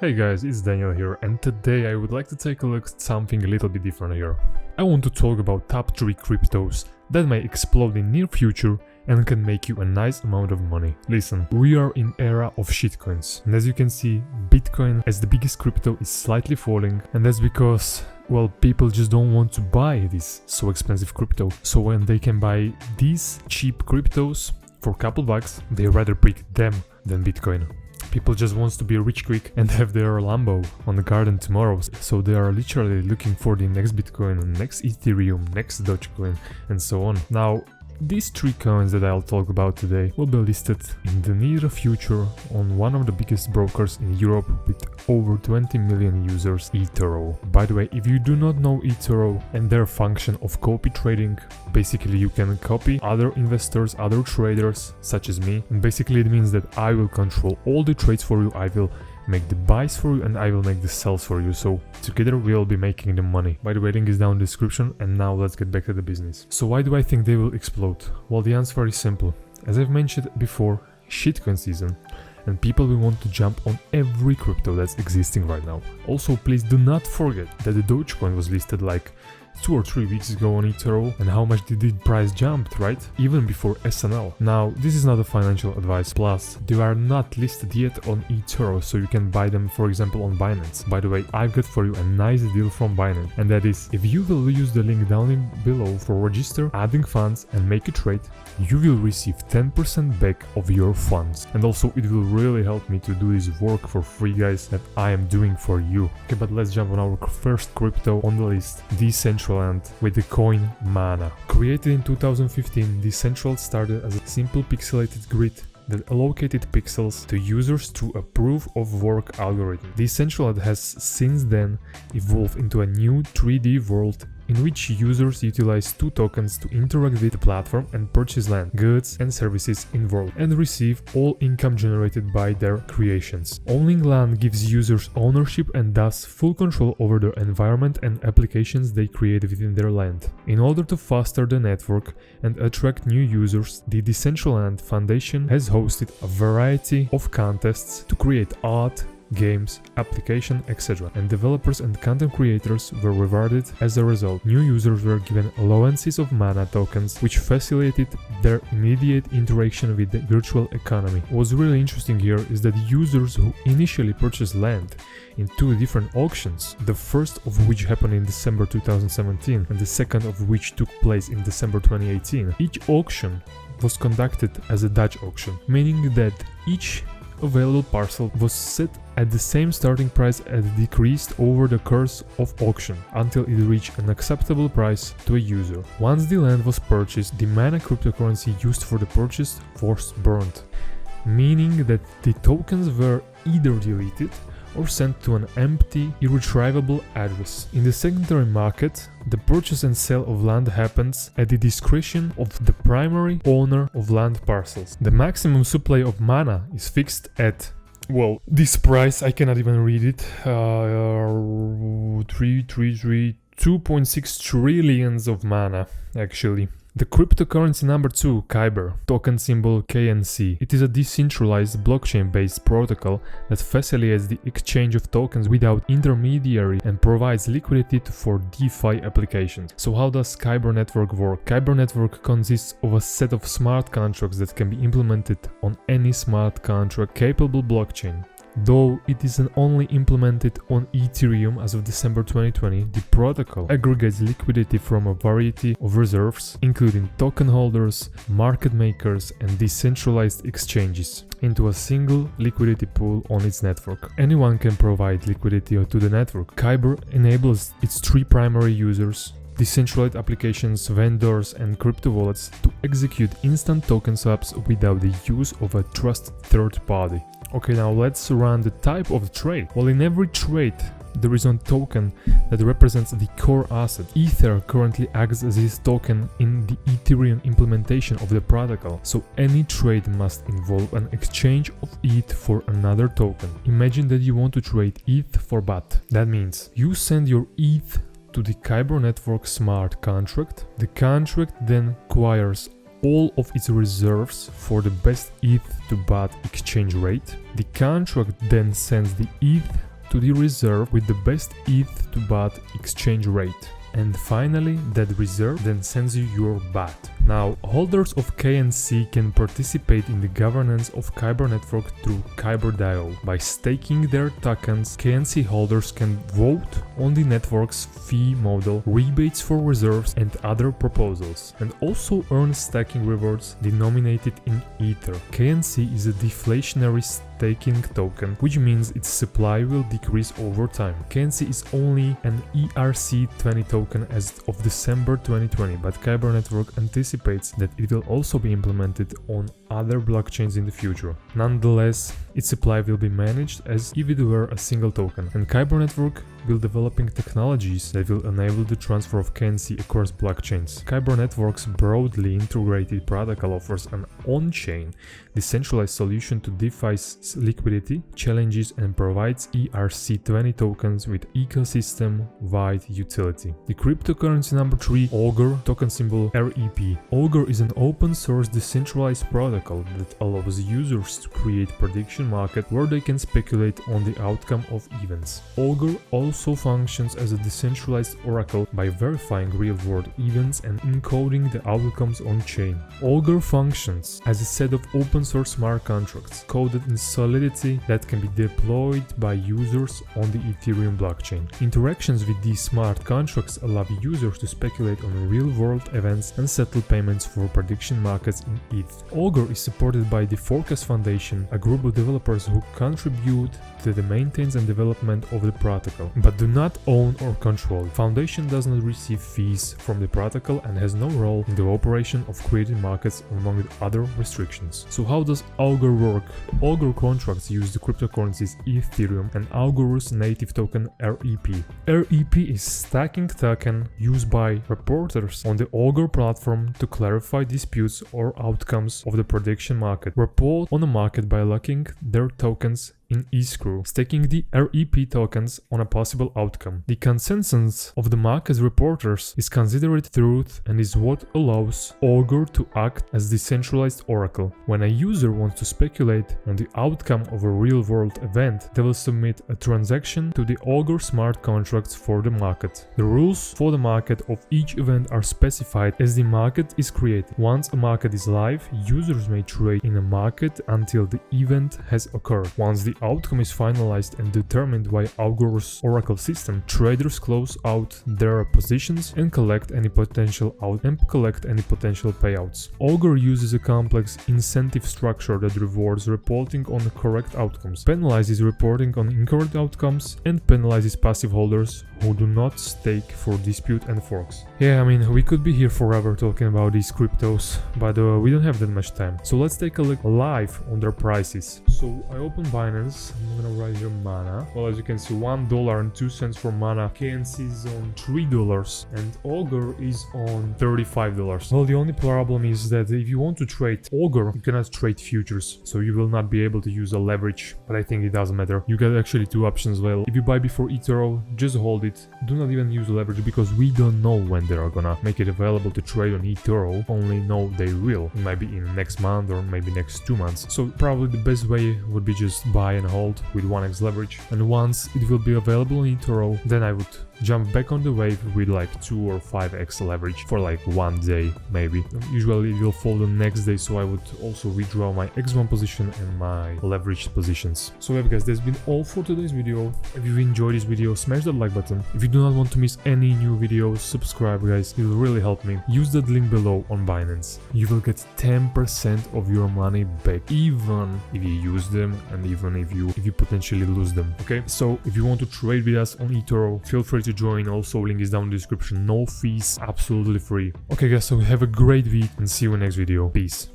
Hey guys, it's Daniel here, and today I would like to take a look at something a little bit different here. I want to talk about top 3 cryptos that may explode in near future and can make you a nice amount of money. Listen, we are in era of shitcoins, and as you can see, Bitcoin as the biggest crypto is slightly falling, and that's because, well, people just don't want to buy this so expensive crypto. So when they can buy these cheap cryptos for a couple bucks, they rather pick them than Bitcoin. People just wants to be rich quick and have their Lambo on the garden tomorrow, so they are literally looking for the next Bitcoin, next Ethereum, next Dogecoin, and so on. Now, these 3 coins that I'll talk about today will be listed in the near future on one of the biggest brokers in Europe with over 20 million users, eToro. By the way, if you do not know eToro and their function of copy trading, basically you can copy other investors, other traders such as me, and basically it means that I will control all the trades for you, I will make the buys for you, and I will make the sells for you, so together we'll be making the money. By the way, link is down in the description, and now let's get back to the business. So why do I think they will explode? Well, the answer is simple. As I've mentioned before, shitcoin season, and people will want to jump on every crypto that's existing right now. Also, please do not forget that the Dogecoin was listed like 2 or 3 weeks ago on eToro, and how much did the price jump, right? Even before SNL. Now, this is not a financial advice, plus they are not listed yet on eToro, so you can buy them, for example, on Binance. By the way, I've got for you a nice deal from Binance, and that is, if you will use the link down below for register, adding funds and make a trade, you will receive 10% back of your funds. And also it will really help me to do this work for free, guys, that I am doing for you. Okay, but let's jump on our first crypto on the list, Decentraland, with the coin Mana. Created in 2015, Decentraland started as a simple pixelated grid that allocated pixels to users through a proof-of-work algorithm. Decentraland has since then evolved into a new 3D world in which users utilize 2 tokens to interact with the platform and purchase land, goods and services involved, and receive all income generated by their creations. Owning land gives users ownership and thus full control over their environment and applications they create within their land. In order to foster the network and attract new users, the Decentraland Foundation has hosted a variety of contests to create art, games, application, etc. And developers and content creators were rewarded as a result. New users were given allowances of mana tokens, which facilitated their immediate interaction with the virtual economy. What's really interesting here is that users who initially purchased land in 2 different auctions, the first of which happened in December 2017 and the second of which took place in December 2018, each auction was conducted as a Dutch auction, meaning that each available parcel was set at the same starting price and decreased over the course of auction until it reached an acceptable price to a user. Once the land was purchased, the mana cryptocurrency used for the purchase was burned, meaning that the tokens were either deleted or sent to an empty, irretrievable address. In the secondary market, the purchase and sale of land happens at the discretion of the primary owner of land parcels. The maximum supply of mana is fixed at, well, this price, I cannot even read it, 2.6 trillions of mana, actually. The cryptocurrency number 2, Kyber, token symbol KNC. It is a decentralized blockchain-based protocol that facilitates the exchange of tokens without intermediary and provides liquidity for DeFi applications. So how does Kyber Network work? Kyber Network consists of a set of smart contracts that can be implemented on any smart contract capable blockchain. Though it isn't only implemented on Ethereum as of December 2020, the protocol aggregates liquidity from a variety of reserves, including token holders, market makers, and decentralized exchanges, into a single liquidity pool on its network. Anyone can provide liquidity to the network. Kyber enables its 3 primary users, decentralized applications, vendors, and crypto wallets, to execute instant token swaps without the use of a trusted third party. Okay, now let's run the type of the trade. Well, in every trade, there is one token that represents the core asset. Ether currently acts as this token in the Ethereum implementation of the protocol, so any trade must involve an exchange of ETH for another token. Imagine that you want to trade ETH for BAT. That means you send your ETH to the Kyber Network smart contract. The contract then acquires all of its reserves for the best ETH to BAT exchange rate. The contract then sends the ETH to the reserve with the best ETH to BAT exchange rate. And finally, that reserve then sends you your BAT. Now, holders of KNC can participate in the governance of Kyber Network through Kyber.io. By staking their tokens, KNC holders can vote on the network's fee model, rebates for reserves and other proposals, and also earn staking rewards denominated in Ether. KNC is a deflationary staking token, which means its supply will decrease over time. KNC is only an ERC20 token as of December 2020, but Kyber Network anticipates that it will also be implemented on other blockchains in the future. Nonetheless, its supply will be managed as if it were a single token, and Kyber Network will developing technologies that will enable the transfer of KNC across blockchains. Kyber Network's broadly integrated protocol offers an on-chain, decentralized solution to DeFi's liquidity challenges and provides ERC20 tokens with ecosystem-wide utility. The cryptocurrency number 3, Auger, token symbol REP. Auger is an open-source decentralized protocol that allows users to create prediction market where they can speculate on the outcome of events. Auger also functions as a decentralized oracle by verifying real-world events and encoding the outcomes on-chain. Auger functions as a set of open-source smart contracts coded in Solidity that can be deployed by users on the Ethereum blockchain. Interactions with these smart contracts allow users to speculate on real-world events and settle payments for prediction markets in ETH. Auger is supported by the Forecast Foundation, a group of developers who contribute to the maintenance and development of the protocol, but do not own or control it. Foundation does not receive fees from the protocol and has no role in the operation of creating markets among other restrictions. So how does Auger work? Auger contracts use the cryptocurrencies Ethereum and Auger's native token REP. REP is stacking token used by reporters on the Auger platform to clarify disputes or outcomes of the prediction market. Report on the market by locking their tokens in escrow, staking the REP tokens on a possible outcome. The consensus of the market's reporters is considered truth and is what allows Auger to act as decentralized oracle. When a user wants to speculate on the outcome of a real-world event, they will submit a transaction to the Auger smart contracts for the market. The rules for the market of each event are specified as the market is created. Once a market is live, users may trade in a market until the event has occurred. Once the outcome is finalized and determined by Auger's oracle system, traders close out their positions and collect any potential payouts. Auger uses a complex incentive structure that rewards reporting on the correct outcomes, penalizes reporting on incorrect outcomes, and penalizes passive holders who do not stake for dispute and forks. Yeah, I mean, we could be here forever talking about these cryptos, but we don't have that much time. So let's take a look live on their prices. So I open Binance. I'm gonna write here mana. Well, as you can see, $1.02 for mana. KNC is on $3 and Auger is on $35. Well, the only problem is that if you want to trade Auger, you cannot trade futures, so you will not be able to use a leverage, but I think it doesn't matter. You get actually two options. Well, if you buy before eToro, just hold it. Do not even use leverage because we don't know when they are gonna make it available to trade on eToro. Only know they will. It might be in next month or maybe next 2 months. So probably the best way would be just buy and hold with 1x leverage, and once it will be available on eToro, then I would jump back on the wave with like 2 or 5x leverage for like 1 day maybe. Usually it will fall the next day, so I would also withdraw my x1 position and my leveraged positions. So yeah guys, that's been all for today's video. If you enjoyed this video, smash that like button. If you do not want to miss any new videos, subscribe guys, it will really help me. Use that link below on Binance. You will get 10% of your money back, even if you use them and even if you potentially lose them. Okay, so if you want to trade with us on eToro, feel free to join. Also, link is down in the description. No fees, absolutely free. Okay guys, so have a great week and see you in the next video. Peace.